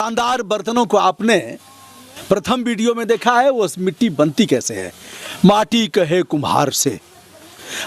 शानदार बर्तनों को आपने प्रथम वीडियो में देखा है, वो मिट्टी बनती कैसे है। माटी कहे कुम्हार से।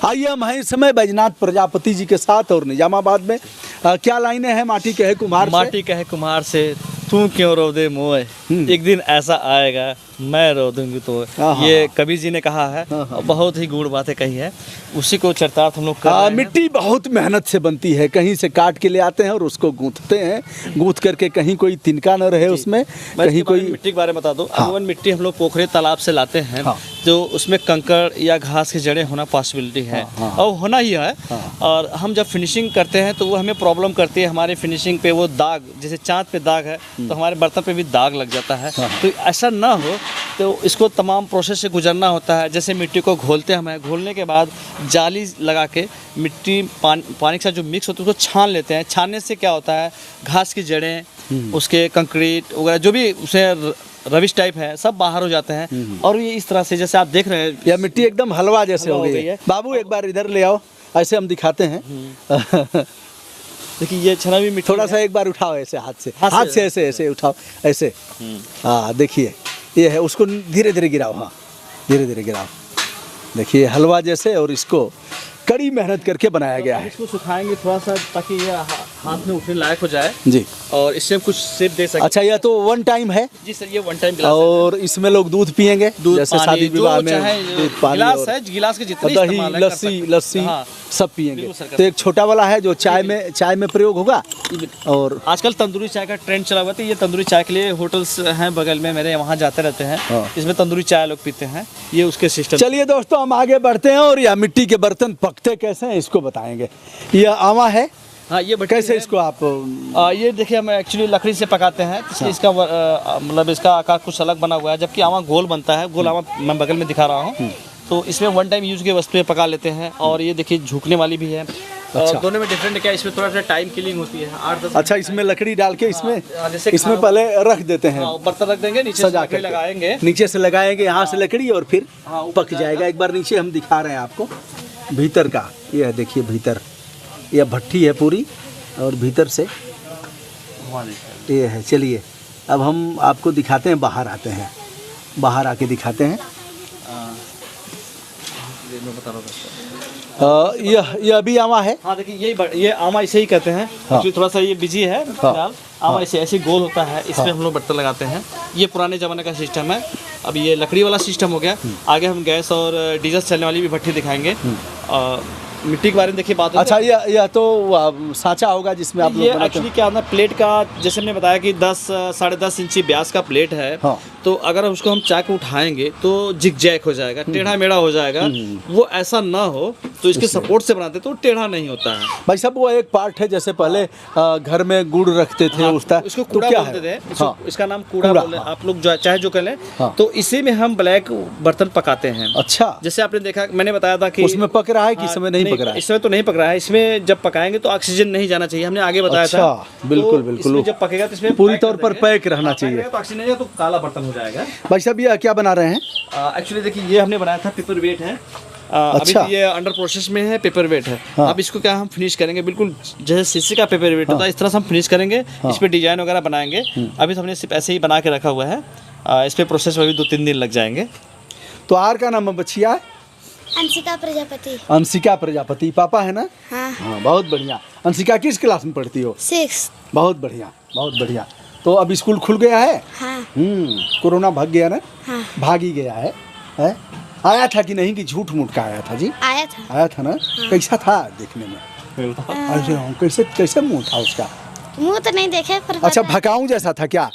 आइए हम हैं इस समय बैजनाथ प्रजापति जी के साथ और निजामाबाद में। क्या लाइनें हैं माटी कहे कुम्हार से? माटी कहे कुम्हार से, तू क्यों रो दे मोए, एक दिन ऐसा आएगा मैं रो दूंगी तो। ये कबीर जी ने कहा है और बहुत ही गूढ़ बातें कही है, उसी को चरितार्थ हम लोग कर रहे हैं। मिट्टी बहुत मेहनत से बनती है, कहीं से काट के ले आते हैं और उसको गूंथते हैं, गूंथ करके कहीं कोई तिनका न रहे उसमें, कहीं कोई। मिट्टी के बारे में बता दो। अमूमन मिट्टी हम लोग पोखरे तालाब से लाते हैं, जो उसमें कंकड़ या घास की जड़ें होना पॉसिबिलिटी है और होना ही है। और हम जब फिनिशिंग करते हैं तो वो हमें प्रॉब्लम करती है, हमारी फिनिशिंग पे वो दाग, जैसे चाँद पे दाग है तो हमारे बर्तन पे भी दाग लग जाता है। तो ऐसा ना हो तो इसको तमाम प्रोसेस से गुजरना होता है। जैसे मिट्टी को घोलते हैं, घोलने के बाद जाली लगा के मिट्टी पानी के साथ जो मिक्स होता है उसको छान लेते हैं। छानने से क्या होता है, घास की जड़ें, उसके कंक्रीट वगैरह जो भी उसे रविश टाइप है सब बाहर हो जाते हैं। और ये इस तरह से जैसे आप देख रहे हैं, यह मिट्टी एकदम हलवा जैसे हो गई है। बाबू एक बार इधर ले आओ, ऐसे हम दिखाते हैं। देखिए ये छना भी मिट्टी थोड़ा सा एक बार उठाओ ऐसे हाथ से ऐसे ऐसे उठाओ ऐसे। हाँ देखिए ये है, उसको धीरे धीरे गिराओ। हाँ धीरे धीरे गिराओ। देखिए हलवा जैसे, और इसको कड़ी मेहनत करके बनाया गया है। इसको सुखाएंगे थोड़ा सा ताकि ये हाथ में उठने लायक हो जाए जी, और इससे हम कुछ शेप दे सकें। अच्छा यह तो वन टाइम है जी सर, ये वन टाइम गिलास और इसमें लोग दूध पियेंगे, जैसे शादी विवाह में दूध पानी गिलास है, गिलास के जितने दही लस्सी सब पियेंगे। तो एक छोटा वाला है जो चाय में प्रयोग होगा। और आजकल तंदूरी चाय का ट्रेंड चला हुआ है, ये तंदूरी चाय के लिए होटल्स हैं बगल में मेरे, वहाँ जाते रहते हैं। इसमें तंदूरी चाय लोग पीते हैं, ये उसके सिस्टम। चलिए दोस्तों हम आगे बढ़ते हैं और यह मिट्टी के बर्तन पकते कैसे हैं इसको बताएंगे। यह आवा है। हाँ ये कैसे इसको आप ये देखिए, हम एक्चुअली लकड़ी से पकाते हैं, इसलिए इसका मतलब इसका आकार कुछ अलग बना हुआ है, जबकि आवा गोल बनता है। गोल आवा मैं बगल में दिखा रहा हूँ। तो इसमें वन टाइम यूज की वस्तुएं पका लेते हैं। और ये देखिए झुकने वाली भी है। अच्छा। दोनों में डिफरेंट क्या है, इसमें थोड़ा सा टाइम किलिंग होती है 8-10। अच्छा, इसमें लकड़ी डाल के इसमें पहले रख देते हैं, बर्तन रख देंगे, नीचे सजा के लगाएंगे, नीचे से लगाएंगे यहाँ से लकड़ी और फिर पक जाएगा। एक बार नीचे हम दिखा रहे हैं आपको भीतर का। यह देखिए भीतर यह भट्ठी है पूरी और भीतर से ये है। चलिए अब हम आपको दिखाते हैं, बाहर आते हैं, बाहर आके दिखाते हैं। यह भी आमा है। हाँ देखिए ये आमा इसे ही कहते हैं। थोड़ा सा ये बिजी है फिलहाल। आमा इसे ऐसे गोल होता है, इसमें हम लोग बर्तन लगाते हैं। ये पुराने ज़माने का सिस्टम है। अब ये लकड़ी वाला सिस्टम हो गया। आगे हम गैस और डीजल चलने वाली भी भट्टी दिखाएंगे। मिट्टी के बारे में देखिए बात। अच्छा यह तो सांचा होगा जिसमें आप ये एक्चुअली क्या ना, प्लेट का जैसे हमने बताया कि 10-10.5 इंची व्यास का प्लेट है। तो अगर उसको हम चाक उठाएंगे तो जिग जैक हो जाएगा, टेढ़ा मेढ़ा हो जाएगा। वो ऐसा ना हो तो इसके सपोर्ट से बनाते तो टेढ़ा नहीं होता है। भाई साहब वो एक पार्ट है, जैसे पहले घर में गुड़ रखते थे, उसको कूड़ा बोलते थे। इसका नाम कूड़ा बोले आप लोग, चाहे जो कहें। तो इसी में हम ब्लैक बर्तन पकाते हैं। अच्छा, जैसे आपने देखा, मैंने बताया था कि उसमें पक रहा है कि समय नहीं पक रहा है। इसमें तो नहीं पक रहा है। इसमें जब पकाएंगे तो ऑक्सीजन नहीं जाना चाहिए, हमने आगे बताया था। बिल्कुल बिल्कुल, जब पकेगा तो इसमें पूरी तौर पर पैक रहना चाहिए, तो ऑक्सीजन तो काला बर्तन हो जाएगा। भाई साहब ये क्या बना रहे हैं? एक्चुअली देखिए ये हमने बनाया था पेपर वेट है। अच्छा। अभी ये अंडर प्रोसेस में है, पेपर वेट है। अब इसको क्या हम फिनिश करेंगे, बिल्कुल जैसे शीशे का पेपर वेट होता है इस तरह से हम फिनिश करेंगे। इस पे डिजाइन वगैरह बनाएंगे। अभी तो हमने सिर्फ ऐसे ही बना के रखा हुआ है। इस पे प्रोसेस में भी 2-3 दिन लग जाएंगे। तो आर का नाम है बच्चिया? अंशिका प्रजापति। अंशिका प्रजापति, पापा है ना? हाँ। बहुत बढ़िया। अंशिका किस क्लास में पढ़ती हो? 6। बहुत बढ़िया बहुत बढ़िया। तो अब स्कूल खुल गया है? हाँ। कोरोना भाग गया ना? हाँ। भाग ही गया है? आया था कि नहीं, कि झूठ मूठ का आया था जी? आया था ना? हाँ। कैसा था देखने में? कैसे मुंह था उसका? मुंह तो नहीं देखे पर। अच्छा, भकाऊं जैसा था क्या?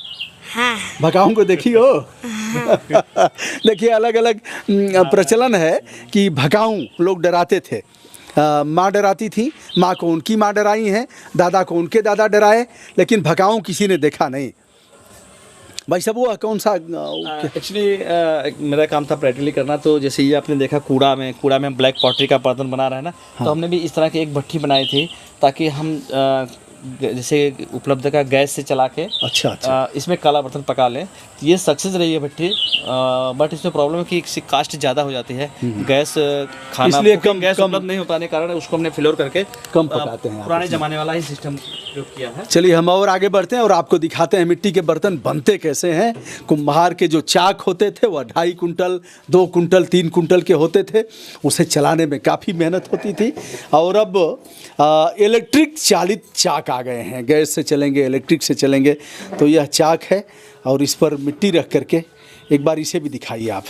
हाँ। भकाऊं को देखी हो? देखिए अलग अलग प्रचलन है कि भकाऊं लोग डराते थे। माँ डराती थी, माँ को उनकी माँ डराई है, दादा को उनके दादा डराए, लेकिन भकाऊं किसी ने देखा नहीं। भाई साहब वो कौन सा? एक्चुअली मेरा काम था प्रैक्टिकली करना। तो जैसे ये आपने देखा कूड़ा में ब्लैक पॉटरी का बर्तन बना रहा है ना। तो हमने भी इस तरह की एक भट्टी बनाई थी ताकि हम जैसे उपलब्ध का गैस से चला के अच्छा इसमें काला बर्तन पका लें तो ये सक्सेस रही है भट्टी। बट इसमें प्रॉब्लम है कि इसकी कास्ट ज़्यादा हो जाती है, गैस खाना इसलिए गैस उपलब्ध नहीं हो पाने के कारण उसको हमने फ्लोर करके कम पकाते हैं। पुराने ज़माने वाला ही सिस्टम प्रयोग किया है। चलिए हम और आगे बढ़ते हैं और आपको दिखाते हैं मिट्टी के बर्तन बनते कैसे हैं। कुम्हार के जो चाक होते थे वह 2.5 कुंटल, 2 कुंटल, 3 कुंटल के होते थे, उसे चलाने में काफ़ी मेहनत होती थी। और अब इलेक्ट्रिक चालित चाक आ गए हैं, गैस से चलेंगे, इलेक्ट्रिक से चलेंगे। तो यह चाक है और इस पर मिट्टी रख करके एक बार इसे भी दिखाइए आप।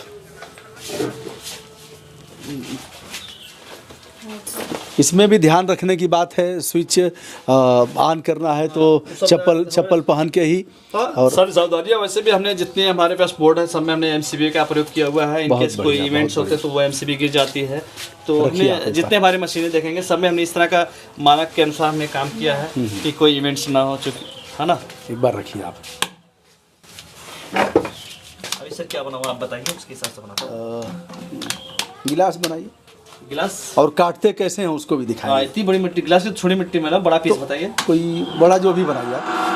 इसमें भी ध्यान रखने की बात है, स्विच ऑन करना है तो चप्पल पहन के ही। और सारी सावधानियां वैसे भी हमने जितने हमारे पास बोर्ड है सब में हमने MCB का प्रयोग किया हुआ है। इनकेस कोई इवेंट्स होते हैं तो वो MCB गिर जाती है। तो हमने जितने हमारे मशीनें देखेंगे सब में हमने इस तरह का मानक के अनुसार हमने काम किया है कि कोई इवेंट्स ना हो, चूँकि है ना। एक बार रखिए आप। अभी सर क्या बना हुआ आप बताइए, उसके हिसाब से बना। गिलास बनाइए, गिलास और काटते कैसे हैं उसको भी दिखाइए। इतनी बड़ी मिट्टी गिलास की छोटी मिट्टी में ना बड़ा पीस बताइए। कोई बड़ा जो भी बनाइए आप।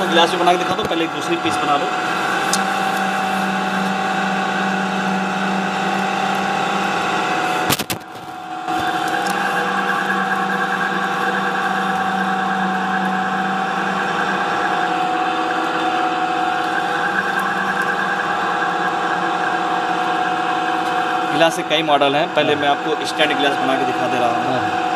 गिलास में बना के दिखा दो, पहले एक दूसरी पीस बना लो। गिलास के कई मॉडल हैं, पहले मैं आपको स्टैंड गिलास बना के दिखा दे रहा हूँ।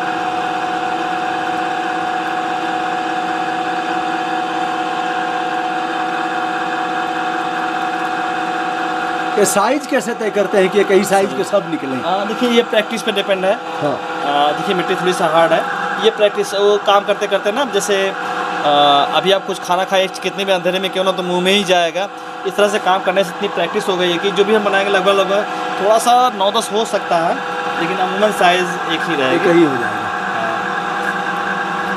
ये साइज कैसे तय करते हैं कि एक ही साइज के सब निकलें? देखिए ये प्रैक्टिस पे डिपेंड है। देखिए मिट्टी थोड़ी सा हार्ड है, ये प्रैक्टिस वो काम करते करते ना, जैसे अभी आप कुछ खाना खाए कितने भी अंधेरे में क्यों ना तो मुंह में ही जाएगा। इस तरह से काम करने से इतनी प्रैक्टिस हो गई है कि जो भी हम बनाएंगे लगभग थोड़ा सा 9-10 हो सकता है, लेकिन अमूमन साइज़ एक ही रहेगा, एक ही हो जाएगा।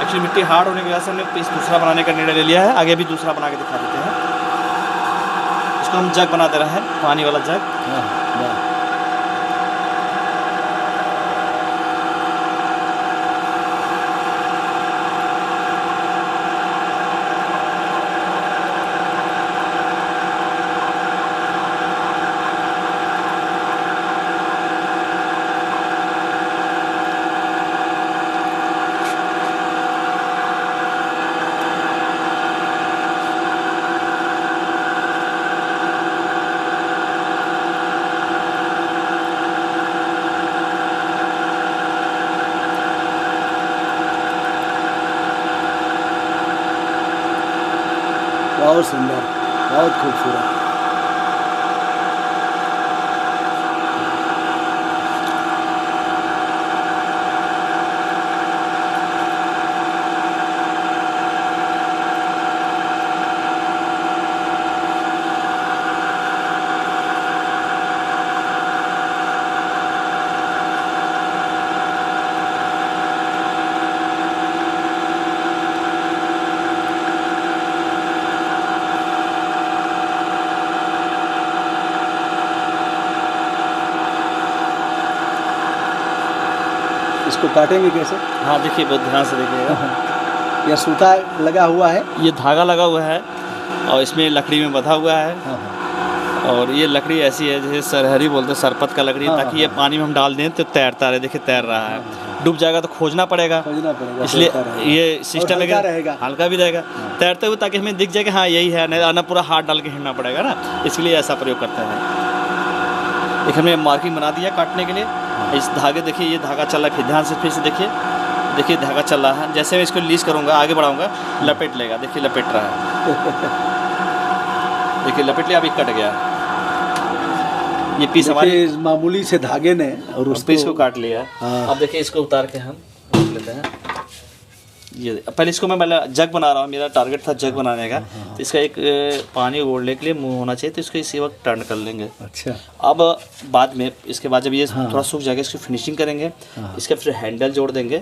एक्चुअली मिट्टी हार्ड होने की वजह से हमने पीस दूसरा बनाने का निर्णय ले लिया है। आगे भी दूसरा बना के दिखा देते हैं। इसको हम जग बना दे रहे हैं, पानी वाला जग। बहुत सुंदर, बहुत खूबसूरत। इसको काटेंगे कैसे? हाँ देखिए, बहुत ध्यान से देखिएगा। यह सूता लगा हुआ है, ये धागा लगा हुआ है और इसमें लकड़ी में बंधा हुआ है। और ये लकड़ी ऐसी है जैसे सरहरी बोलते हैं, सरपत का लकड़ी, ताकि ये पानी में हम डाल दें तो तैरता रहे। देखिए तैर रहा है, डूब जाएगा तो खोजना पड़ेगा, इसलिए ये सिस्टम है हल्का भी रहेगा तैरते हुए, ताकि हमें दिख जाए कि हाँ यही है, नहीं ना पूरा हाथ डाल के हिड़ना पड़ेगा ना, इसलिए ऐसा प्रयोग करते हैं। एक हमने मार्किंग बना दिया काटने के लिए। इस धागे देखिए, ये धागा चल रहा है, फिर ध्यान से फिर से देखिए धागा चल रहा है। जैसे मैं इसको लीज करूँगा, आगे बढ़ाऊँगा, लपेट लेगा। देखिए लपेट रहा है, देखिए लपेट लिया, अभी कट गया। ये पीस हमारे मामूली से धागे ने और उस पीस को काट लिया। अब देखिए इसको उतार के हम रख लेते हैं। ये पहले इसको मैं जग बना रहा हूँ, मेरा टारगेट था जग बनाने का। तो इसका एक पानी ओढ़ने के लिए मुंह होना चाहिए, तो इसको इसी वक्त टर्न कर लेंगे। अच्छा, अब बाद में इसके बाद जब ये थोड़ा सूख जाएगा, इसकी फिनिशिंग करेंगे। इसका फिर हैंडल जोड़ देंगे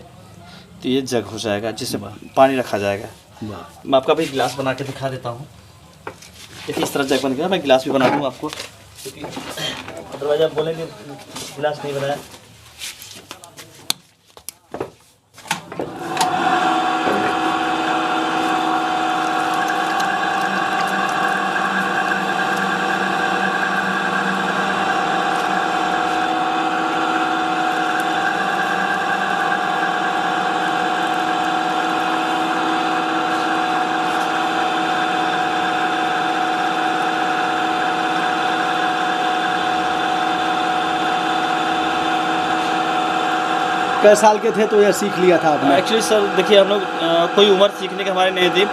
तो ये जग हो जाएगा, जिससे पानी रखा जाएगा। मैं आपका भी गिलास बना के दिखा देता हूँ। देखिए इस तरह जग बन गया। मैं गिलास भी बना दूँ आपको, क्योंकि अदरवाइज आप बोलेंगे गिलास नहीं बनाया। कै साल के थे तो यह सीख लिया था आपने? एक्चुअली सर देखिए हम लोग कोई उम्र सीखने की हमारे नहीं थी।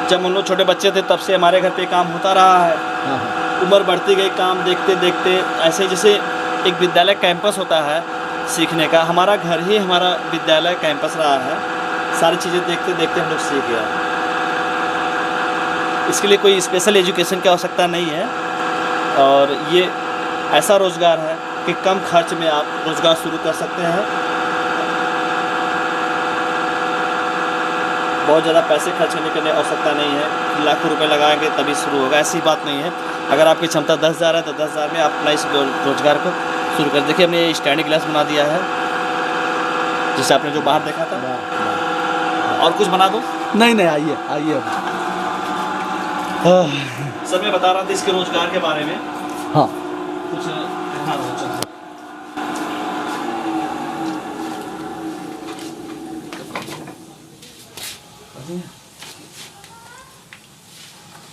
जब हम लोग छोटे बच्चे थे तब से हमारे घर पे काम होता रहा है। हाँ। उम्र बढ़ती गई, काम देखते देखते ऐसे जैसे एक विद्यालय कैंपस होता है सीखने का, हमारा घर ही हमारा विद्यालय कैंपस रहा है। सारी चीज़ें देखते देखते हम लोग सीख गया। इसके लिए कोई स्पेशल एजुकेशन की आवश्यकता नहीं है और ये ऐसा रोज़गार है कि कम खर्च में आप रोज़गार शुरू कर सकते हैं। बहुत ज़्यादा पैसे खर्च करने की आवश्यकता नहीं है, लाखों रुपए लगाएंगे तभी शुरू होगा, ऐसी बात नहीं है। अगर आपकी क्षमता 10,000 है तो 10,000 में आप अपना इस रोज़गार को शुरू कर। देखिए हमने स्टैंडिंग ग्लास बना दिया है, जिससे आपने जो बाहर देखा था। और कुछ बना दो? नहीं नहीं, आइए आइए। सर मैं बता रहा था इसके रोज़गार के बारे में। हाँ कुछ हाँ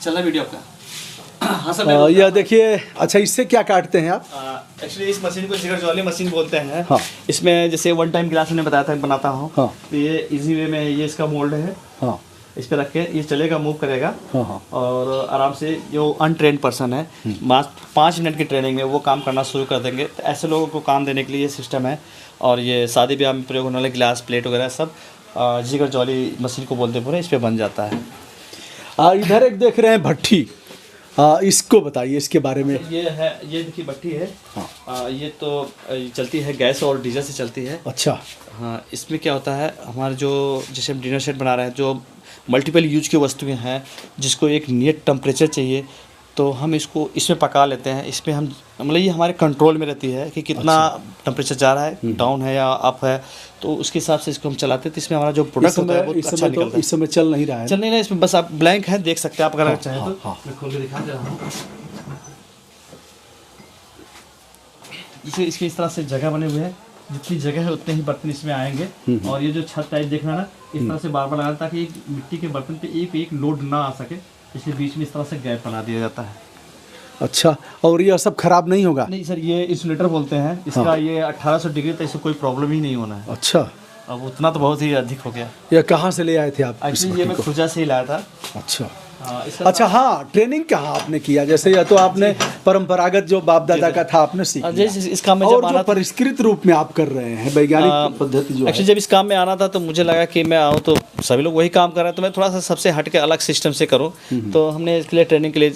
चल रहा वीडियो आपका? हाँ सर यह देखिए। अच्छा, इससे क्या काटते हैं आप? एक्चुअली इस मशीन को जिगर जॉली मशीन बोलते हैं। हाँ। इसमें जैसे वन टाइम गिलास मैंने बताया था बनाता हूँ। हाँ। तो ये इजी वे में ये इसका मोल्ड है। हाँ। इस पे रख के ये चलेगा, मूव करेगा। हाँ हाँ। और आराम से जो अनट्रेंड पर्सन है मात्र 5 मिनट की ट्रेनिंग में वो काम करना शुरू कर देंगे। तो ऐसे लोगों को काम देने के लिए ये सिस्टम है। और ये शादी ब्याह में प्रयोग होने वाले गिलास प्लेट वगैरह सब जिगर जॉली मशीन को बोलते पूरे इस पर बन जाता है। इधर एक देख रहे हैं भट्ठी, इसको बताइए इसके बारे में। ये है, ये देखिए भट्ठी है। हाँ। ये तो चलती है गैस और डीजल से चलती है। अच्छा। हाँ, इसमें क्या होता है हमारे जो जैसे हम डिनर सेट बना रहे हैं, जो मल्टीपल यूज की वस्तुएं हैं जिसको एक नियत टेम्परेचर चाहिए, तो हम इसको इसमें पका लेते हैं। इसमें हम मतलब ये हमारे कंट्रोल में रहती है कि कितना टेम्परेचर जा रहा है, डाउन है या अप है, तो उसके हिसाब से इसको हम चलाते हैं। तो इसमें हमारा जो प्रोडक्ट होता है वो अच्छा निकलता है। इस समय चल नहीं रहा है। चल नहीं रहा है इसमें, बस आप ब्लैंक है देख सकते हैं आप अगर चाहें तो। हाँ। मैं खोल के दिखा दे रहा हूँ। इसके इस तरह से जगह बने हुए हैं, जितनी जगह है उतने ही बर्तन इसमें आएंगे। और ये जो छत टाइप देखना ना, इस तरह से बार बार लगाना ताकि एक मिट्टी के बर्तन पे एक लोड ना आ सके, इसलिए बीच में इस तरह से गैप बना दिया जाता है। अच्छा, और ये सब खराब नहीं होगा? नहीं सर, ये इंसुलेटर बोलते हैं इसका। हाँ। ये 1800 डिग्री तक इससे कोई प्रॉब्लम ही नहीं होना है। अच्छा। अब उतना तो बहुत ही अधिक हो गया। ये कहाँ से ले आए थे आप? एक्चुअली ये मैं खुर्जा से ही लाया था। अच्छा। इसका अच्छा, हाँ, ट्रेनिंग कहाँ आपने किया? जैसे या तो आपने परंपरागत जो बाप दादा का था आपने सीख लिया, इस काम में और जब आना जो परिष्कृत रूप में आप कर रहे हैं वैज्ञानिक पद्धति जो है। एक्चुअली जब इस काम में आना था तो मुझे लगा कि मैं आऊँ तो सभी लोग वही काम कर रहे हैं, तो मैं थोड़ा सा सबसे हट के अलग सिस्टम से करूँ। तो हमने इसके लिए ट्रेनिंग के लिए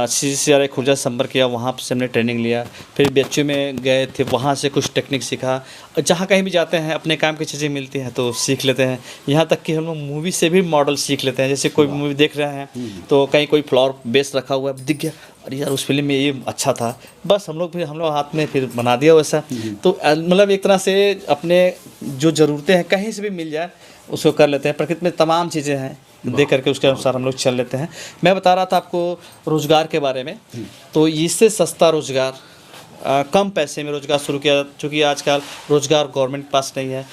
CCRI खुर्जा से संपर्क किया, वहाँ से हमने ट्रेनिंग लिया। फिर BHU में गए थे, वहाँ से कुछ टेक्निक सीखा। जहाँ कहीं भी जाते हैं अपने काम की चीज़ें मिलती हैं तो सीख लेते हैं। यहाँ तक कि हम लोग मूवी से भी मॉडल सीख लेते हैं। जैसे कोई मूवी देख रहे हैं तो कहीं कोई फ्लावर बेस रखा हुआ है, दिख गया अरे यार उस फिल्म में ये अच्छा था, बस हम लोग हाथ में फिर बना दिया वैसा। तो मतलब एक तरह से अपने जो ज़रूरतें हैं कहीं से भी मिल जाए उसको कर लेते हैं। प्रकृति में तमाम चीज़ें हैं, देख करके उसके अनुसार हम लोग चल लेते हैं। मैं बता रहा था आपको रोज़गार के बारे में, तो इससे सस्ता रोज़गार, कम पैसे में रोज़गार शुरू किया। चूँकि आजकल रोज़गार गवर्नमेंट के पास नहीं है,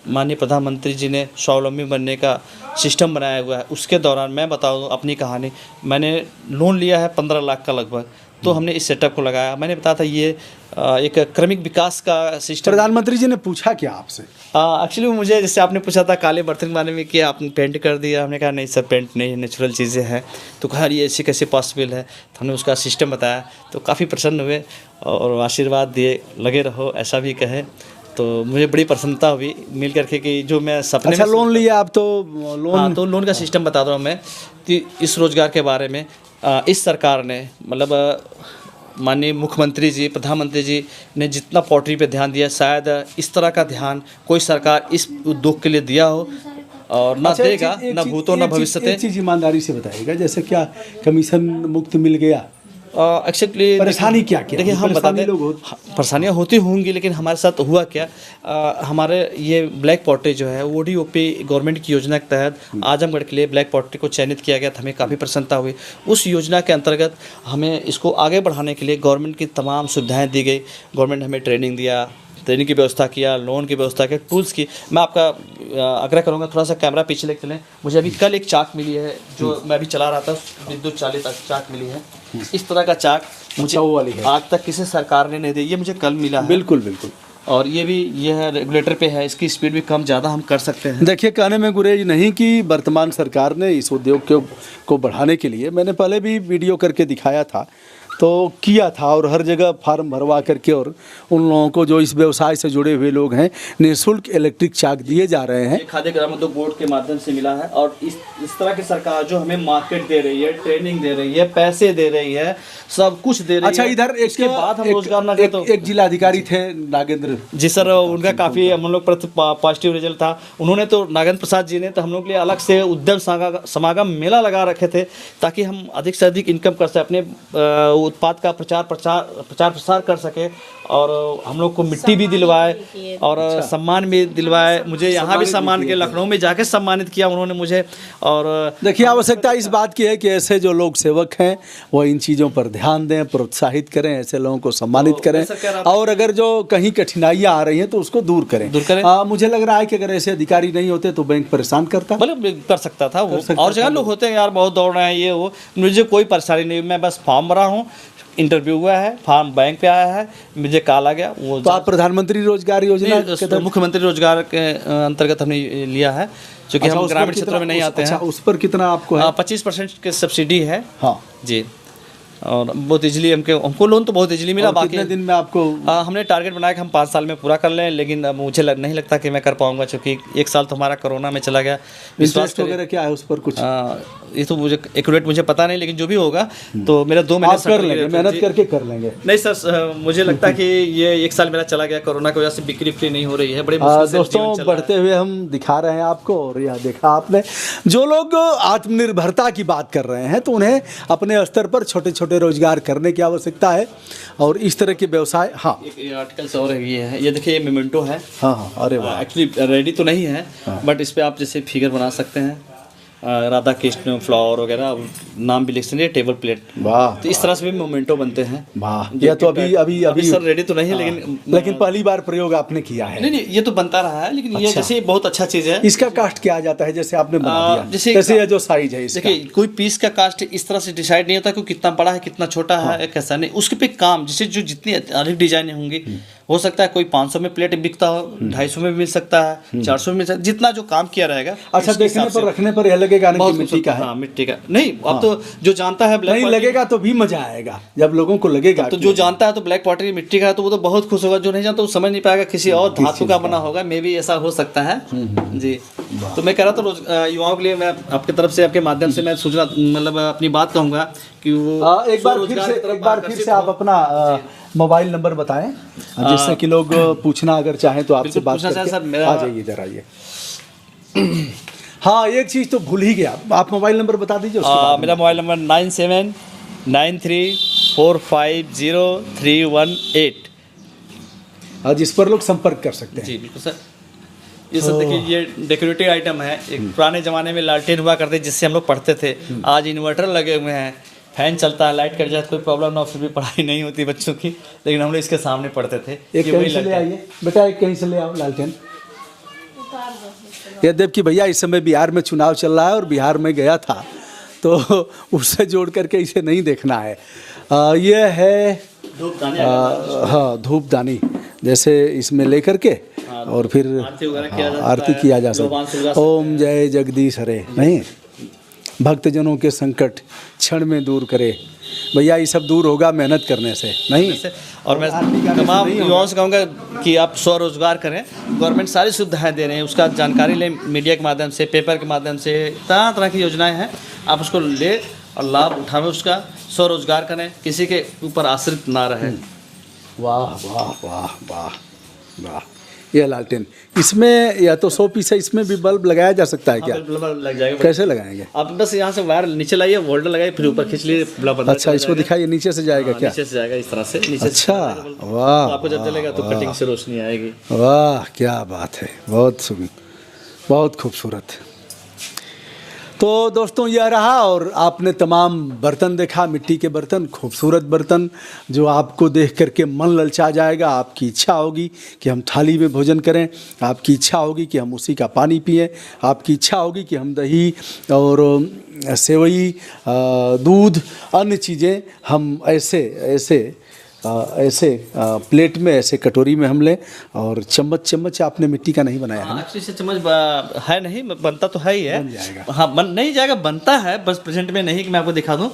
माननीय प्रधानमंत्री जी ने स्वावलंबी बनने का सिस्टम बनाया हुआ है। उसके दौरान मैं बताऊँ अपनी कहानी, मैंने लोन लिया है 15 लाख का लगभग, तो हमने इस सेटअप को लगाया। मैंने बताया था ये एक क्रमिक विकास का सिस्टम। प्रधानमंत्री जी ने पूछा क्या आपसे? एक्चुअली मुझे जैसे आपने पूछा था काले बर्तन के बारे में कि आपने पेंट कर दिया, हमने कहा नहीं सर पेंट नहीं, नेचुरल चीज़ें हैं। तो कहा ये ऐसे कैसे पॉसिबल है, तो हमने उसका सिस्टम बताया तो काफ़ी प्रसन्न हुए और आशीर्वाद दिए, लगे रहो ऐसा भी कहे। तो मुझे बड़ी प्रसन्नता हुई मिल करके कि जो मैं सपने अच्छा, में लोन लिया आप तो लोन। हाँ, तो लोन का सिस्टम बता दूँ मैं कि इस रोज़गार के बारे में इस सरकार ने मतलब माननीय मुख्यमंत्री जी, प्रधानमंत्री जी ने जितना पोल्ट्री पे ध्यान दिया, शायद इस तरह का ध्यान कोई सरकार इस उद्योग के लिए दिया हो और ना देगा, ना भूतो ना भविष्य। एक चीज़ ईमानदारी से बताइएगा, जैसे क्या कमीशन मुक्त मिल गया? एक्चुअली परेशानी क्या क्या? देखिए हम बता दें, परेशानियाँ होती होंगी, लेकिन हमारे साथ हुआ क्या, हमारे ये ब्लैक पॉटरी जो है ODOP गवर्नमेंट की योजना के तहत आजमगढ़ के लिए ब्लैक पॉटरी को चयनित किया गया था। हमें काफ़ी प्रसन्नता हुई। उस योजना के अंतर्गत हमें इसको आगे बढ़ाने के लिए गवर्नमेंट की तमाम सुविधाएँ दी गई। गवर्नमेंट हमें ट्रेनिंग दिया, ट्रेनिंग की व्यवस्था किया, लोन की व्यवस्था किया, टूल्स की। मैं आपका आग्रह करूँगा थोड़ा सा कैमरा पीछे लेके चलें। मुझे अभी कल एक चाक मिली है जो मैं अभी चला रहा था, विद्युत चालित चाक मिली है। इस तरह का चाक मुझे वो वाली है, आज तक किसी सरकार ने नहीं दी, ये मुझे कल मिला है। बिल्कुल बिल्कुल। और ये भी ये है रेगुलेटर पे है, इसकी स्पीड भी कम ज़्यादा हम कर सकते हैं। देखिए, कहने में गुरेज नहीं कि वर्तमान सरकार ने इस उद्योग को बढ़ाने के लिए, मैंने पहले भी वीडियो करके दिखाया था, तो किया था, और हर जगह फार्म भरवा करके और उन लोगों को जो इस व्यवसाय से जुड़े हुए लोग हैं निःशुल्क इलेक्ट्रिक चाक दिए जा रहे हैं। ये खाद्य ग्राम उद्योग बोर्ड के माध्यम से मिला है, और इस तरह की सरकार जो हमें मार्केट दे रही है, ट्रेनिंग दे रही है, पैसे दे रही है, सब कुछ दे रही है। अच्छा, इधर इसके बाद हम रोजगार ना करें तो एक जिलाधिकारी थे नागेंद्र जी सर, उनका काफ़ी हम लोग पर पॉजिटिव रिजल्ट था। उन्होंने तो नागेंद्र प्रसाद जी ने तो हम लोग के लिए अलग से उद्यम समागम मेला लगा रखे थे, ताकि हम अधिक से अधिक इनकम कर सकें, अपने उत्पाद का प्रचार प्रसार कर सके, और हम लोग को मिट्टी भी दिलवाए और सम्मान भी दिलवाए। मुझे यहाँ भी सम्मान के, लखनऊ में जाके सम्मानित किया उन्होंने मुझे। और देखिए, आवश्यकता इस बात की है कि ऐसे जो लोग सेवक हैं वो इन चीज़ों पर ध्यान दें, प्रोत्साहित करें, ऐसे लोगों को सम्मानित करें, और अगर जो कहीं कठिनाइयाँ आ रही हैं तो उसको दूर करें। मुझे लग रहा है कि अगर ऐसे अधिकारी नहीं होते तो बैंक परेशान करता, मतलब कर सकता था वो। और जगह लोग होते हैं यार, बहुत दौड़ रहे हैं, ये वो, मुझे कोई परेशानी नहीं, मैं बस फॉर्म भरा हूँ, इंटरव्यू हुआ है, फॉर्म बैंक पे आया है, मुझे कॉल आ गया। वो तो आप प्रधानमंत्री रोजगार योजना, मुख्यमंत्री रोजगार के अंतर्गत हमने लिया है, क्योंकि हम ग्रामीण क्षेत्रों में नहीं आते हैं। उस पर कितना आपको है? 25% की सब्सिडी है। हाँ जी, और बहुत इजीली हमको लोन तो बहुत इजीली मिला। बाकी कितने दिन में आपको? हमने टारगेट बनाया कि हम 5 साल में पूरा कर लें, लेकिन अब मुझे नहीं लगता कि मैं कर पाऊंगा, क्योंकि 1 साल तो हमारा कोरोना में चला गया। इंटरेस्ट वगैरह क्या है उस पर कुछ? ये तो मुझे एक्यूरेट मुझे पता नहीं, लेकिन जो भी होगा तो मेरा 2 महीने कर लेंगे, मेहनत करके कर लेंगे। नहीं सर, मुझे लगता है कि ये 1 साल मेरा चला गया, कोरोना की वजह से बिक्री नहीं हो रही है, बड़े मुश्किल से दोस्तों बढ़ते हुए हम दिखा रहे हैं आपको, और यह देखा आपने, जो लोग आत्मनिर्भरता की बात कर रहे हैं तो उन्हें अपने स्तर पर छोटे छोटे रोजगार करने की आवश्यकता है, और इस तरह के व्यवसाय। हाँ, एक आर्टिकल्स और है, ये देखिए, ये मोमेंटो है। हाँ, अरे वाह, एक्चुअली रेडी तो नहीं है, बट इस पे आप जैसे फिगर बना सकते हैं, राधा कृष्ण, फ्लावर वगैरह, नाम भी लिख सकते हैं, टेबल प्लेट। वाह, तो इस तरह से भी मोमेंटो बनते हैं। वाह, यह तो अभी सर रेडी तो नहीं है, लेकिन पहली बार प्रयोग आपने किया है। नहीं, ये तो बनता रहा है, लेकिन ये जैसे बहुत अच्छा चीज़ है। इसका कास्ट क्या आ जाता है, जैसे आपने बना दिया, जैसे ये जो साइज है इसका? देखिए, कोई पीस का कास्ट इस तरह से डिसाइड नहीं होता कि कितना बड़ा है, कितना छोटा है, कैसा नहीं, उसके पे काम, जैसे जो जितनी अधिक डिजाइन होंगी, हो सकता है कोई 500 में प्लेट बिकता हो, 250 में भी मिल सकता है, 400 में मिल सकता है, जितना जो काम किया रहेगा। अच्छा, देखने पर रखने पर यह लगेगा नहीं कि मिट्टी का है। हाँ, मिट्टी का नहीं, अब तो जो जानता है ब्लैक नहीं लगेगा तो भी मजा आएगा, जब लोगों को लगेगा। तो जो जानता है तो ब्लैक पॉटरी मिट्टी का है तो वो तो बहुत खुश होगा, जो नहीं जानता वो समझ नहीं पाएगा, किसी और धातु का बना होगा, मे भी ऐसा हो सकता है जी। तो मैं कह रहा था युवाओं के लिए, मैं आपकी तरफ से, आपके माध्यम से मैं सूचना, मतलब अपनी बात कहूँगा कि वो एक बार फिर से आप अपना मोबाइल नंबर बताएं, जिससे कि लोग पूछना अगर चाहें तो आपसे बात करके आ जाइए, इधर आइए। हाँ, एक चीज़ तो भूल ही गया, आप मोबाइल नंबर बता दीजिए। मेरा मोबाइल नंबर 9793450318, जिस पर लोग संपर्क कर सकते हैं। जी बिल्कुल सर। ये सब देखिए, ये डेकोरेटिव आइटम है। एक पुराने ज़माने में लालटेन हुआ करते जिससे हम लोग पढ़ते थे, आज इन्वर्टर लगे हुए हैं, फैन चलता है, लाइट कट जाए तो कोई प्रॉब्लम ना, फिर भी पढ़ाई नहीं होती बच्चों की, लेकिन हम लोग इसके सामने पढ़ते थे। एक कहीं से ले आइए बेटा, एक कहीं से ले आओ लालटेन। यद्यप कि भैया इस समय बिहार में चुनाव चल रहा है, और बिहार में गया था तो उससे जोड़ करके इसे नहीं देखना है। ये है हाँ, धूपदानी, जैसे इसमें लेकर के और फिर आरती किया जा सकता। ओम जय जगदीश हरे, नहीं, भक्तजनों के संकट क्षण में दूर करे। भैया ये सब दूर होगा मेहनत करने से, नहीं। और मैं तमाम युवाओं से कहूँगा कि आप स्वरोजगार करें, गवर्नमेंट सारी सुविधाएं दे रहे हैं, उसका जानकारी लें, मीडिया के माध्यम से, पेपर के माध्यम से, तरह तरह की योजनाएं हैं, आप उसको ले और लाभ उठावें, उसका स्वरोजगार करें, किसी के ऊपर आश्रित ना रहें। वाह वाह वाह वाह वाह, यह लालटेन, इसमें या तो 100 पीस है, इसमें भी बल्ब लगाया जा सकता है क्या? बल्ब लग जाएगा। कैसे लगाएंगे? आप बस यहाँ से वायर नीचे लाइए, वोल्डर लगाइए, फिर ऊपर खींच लिए, बल्ब। अच्छा, इसको दिखाइए, नीचे से जाएगा क्या? नीचे से जाएगा, इस तरह से नीचे। अच्छा, वाह, तो आपको जब जलेगा तो कटिंग से रोशनी आएगी। वाह, क्या बात है, बहुत खूबसूरत। तो दोस्तों यह रहा, और आपने तमाम बर्तन देखा, मिट्टी के बर्तन, खूबसूरत बर्तन, जो आपको देख करके मन ललचा जाएगा। आपकी इच्छा होगी कि हम थाली में भोजन करें, आपकी इच्छा होगी कि हम उसी का पानी पिएं, आपकी इच्छा होगी कि हम दही और सेवई, दूध, अन्य चीज़ें हम ऐसे ऐसे प्लेट में, ऐसे कटोरी में हम लें, और चम्मच आपने मिट्टी का नहीं बनाया है ना? एक्चुअली से चम्मच है नहीं, बनता तो है ही है। बन जाएगा। हाँ, बन नहीं जाएगा, बनता है, बस प्रेजेंट में नहीं कि मैं आपको दिखा दूँ,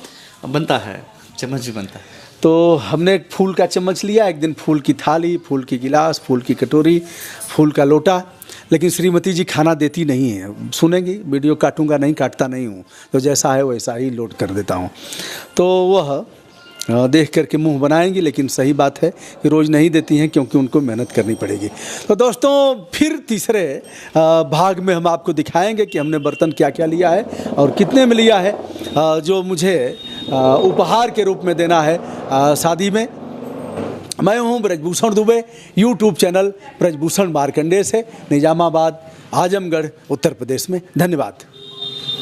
बनता है, चम्मच भी बनता है। तो हमने एक फूल का चम्मच लिया, एक दिन फूल की थाली, फूल की गिलास, फूल की कटोरी, फूल का लोटा, लेकिन श्रीमती जी खाना देती नहीं है। सुनेंगी, वीडियो काटूंगा नहीं, काटता नहीं हूँ, तो जैसा है वैसा ही लोड कर देता हूँ। तो वह देख करके मुंह बनाएंगी, लेकिन सही बात है कि रोज़ नहीं देती हैं, क्योंकि उनको मेहनत करनी पड़ेगी। तो दोस्तों, फिर तीसरे भाग में हम आपको दिखाएंगे कि हमने बर्तन क्या क्या लिया है और कितने में लिया है, जो मुझे उपहार के रूप में देना है शादी में। मैं हूँ ब्रजभूषण दुबे, यूट्यूब चैनल ब्रजभूषण मार्कंडेय से, निजामाबाद, आजमगढ़, उत्तर प्रदेश में। धन्यवाद।